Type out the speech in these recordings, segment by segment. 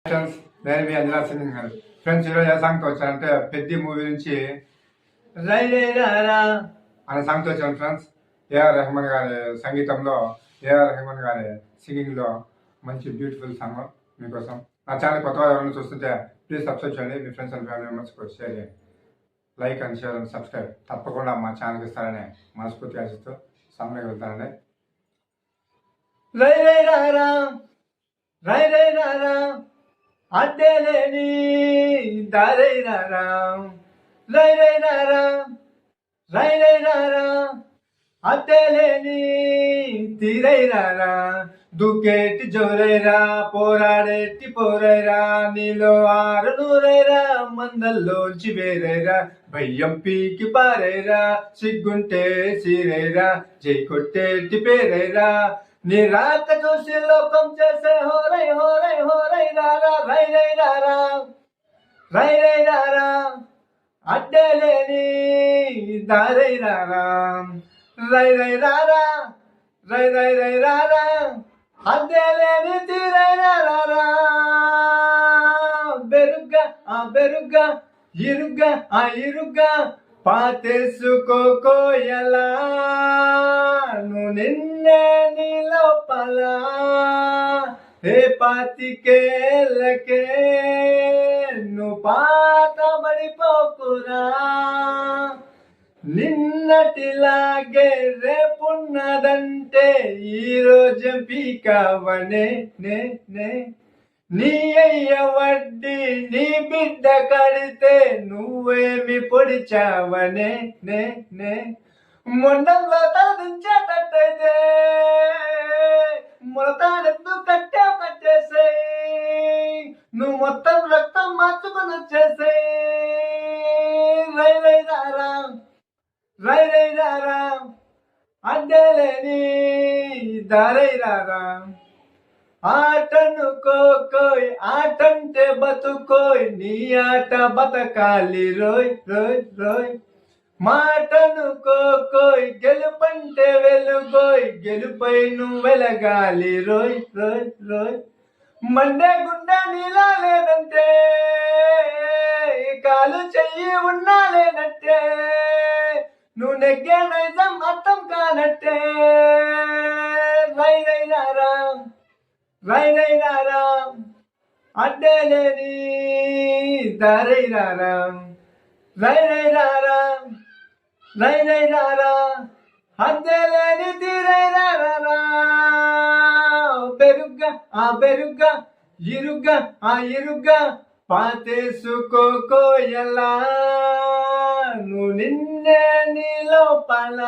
Friends, నేను మీ అంజనా సింగ్ గారు. Friends, ఈరోజు ఏ సాంగ్తో వచ్చానంటే పెద్ద మూవీ నుంచి రై రై రారా అనే సాంగ్తో వచ్చాను. ఫ్రెండ్స్, ఏఆర్ రెహమాన్ గారి సంగీతంలో, ఏఆర్ రెహమాన్ గారి సింగింగ్లో మంచి బ్యూటిఫుల్ సాంగ్ మీకోసం. నా ఛానల్ కొత్తగా ఎవరైనా చూస్తుంటే ప్లీజ్ సబ్స్క్రైబ్ చేయండి. మీ ఫ్రెండ్స్ అండ్ ఫ్యామిలీ మెంబర్స్కి షేర్ చేయండి. Like and share and subscribe తప్పకుండా మా ఛానల్కి ఇస్తారని మనస్ఫూర్తి ఆశిస్తూ సాంగ్లోకి వెళ్తానండి. రై రై రారా రై రై రారా అడ్డేలేని దారై రారా రై రై రారా రై రై రారా అడ్డేలేని తీరై రారా దూకేటి జోరైరా పోరాడేటి పోరైరా నీలో ఆరు నూరైరా మందల్లోంచి వేరైరా భయ్యం పీకి పారైరా సిగ్గుంటే సీరైరా జై కొట్టేటి పేరైరా నీ రాక చూసి లోకం చేసే హోరై హోరై హోరై రారా రై రై రారా రై రై రారా అడ్డేలేని దారై రారా రై రై రారా రై రై రై రారా అడ్డేలేని తీరై రారా బెరుగ్గా ఆ బెరుగ్గా ఇరుగ్గా ఆ ఇరుగ్గా పాతేసుకోకోయలా నువ్వు నిన్నే నీ లోపల హే పాతికేళ్ళకే నువ్వు పాత పడిపోకురా నిన్నటిలాగే రేపున్నదంటే ఈరోజు పీకవనే నే నే నీ అయ్య వడ్డీ నీ బిడ్డ కడితే నువ్వేమి పొడిచావనే నే నే మొండంలో తలదించేటట్టయితే మొలతాడెందుకు కట్టేసే నువ్వు మొత్తం రక్తం మార్చుకొని వచ్చేసే రై రై రారా రై రై రారా అడ్డలేని దారై రారా ఆటను కోకోయ్ ఆటంటే బతుకోయ్ నీ ఆట బతకాలి రోయ్ రోయ్ రోయ్ మాటను కోకోయ్ గెలుపంటే వెలుగోయ్ గెలుపై నువ్వు వెలగాలి రోయ్ రోయ్ రోయ్ మండే గుండె నీలా లేదంటే కాలు చెయ్యి ఉన్నా లేనట్టే నువ్వు నెగ్గే నైజం అర్థం కానట్టే రై రై రారా రై రై రారా అడ్డేలేని దారై రారా రై రై రారా రై రై రారా అడ్డేలేని తీరై రారా బెరుగ్గా ఆ బెరుగ్గా ఇరుగ్గా ఆ ఇరుగ్గా పాతేసుకోకోయలా నువ్వు నిన్నే నీ లోపల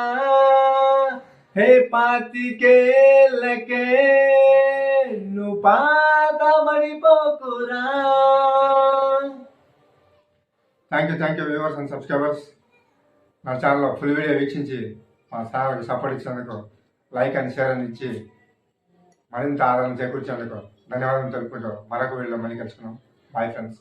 హే పాతికేళ్ళకే నువ్వు పాత పడిపోకురా. Thank you viewers and subscribers. నా ఛానల్లో ఫుల్ వీడియో వీక్షించి మా ఛానల్కి సపోర్ట్ ఇచ్చేందుకు లైక్ అండ్ షేర్ అని ఇచ్చి మరింత ఆదరణ చేకూర్చేందుకు ధన్యవాదాలు తెలుపుకుంటూ మరొక వీడియోలో మళ్ళీ కలుసుకున్నాం. Bye friends.